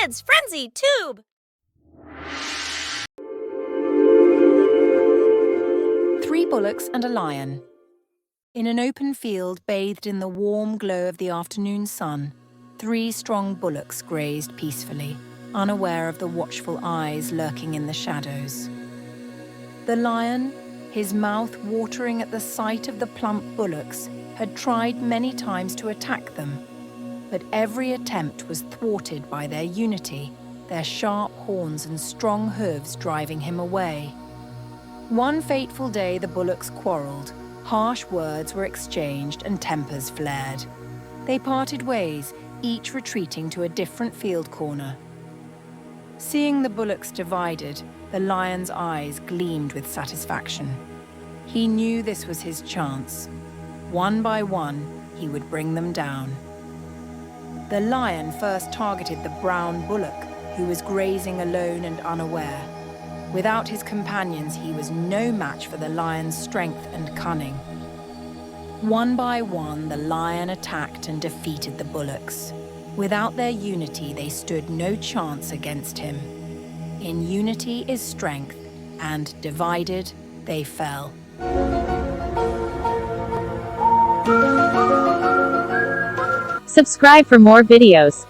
Kids Frenzy Tube! Three bullocks and a lion. In an open field bathed in the warm glow of the afternoon sun, three strong bullocks grazed peacefully, unaware of the watchful eyes lurking in the shadows. The lion, his mouth watering at the sight of the plump bullocks, had tried many times to attack them, but every attempt was thwarted by their unity, their sharp horns and strong hooves driving him away. One fateful day the bullocks quarreled, harsh words were exchanged and tempers flared. They parted ways, each retreating to a different field corner. Seeing the bullocks divided, the lion's eyes gleamed with satisfaction. He knew this was his chance. One by one, he would bring them down. The lion first targeted the brown bullock, who was grazing alone and unaware. Without his companions, he was no match for the lion's strength and cunning. One by one, the lion attacked and defeated the bullocks. Without their unity, they stood no chance against him. In unity is strength, and divided, they fell. Subscribe for more videos.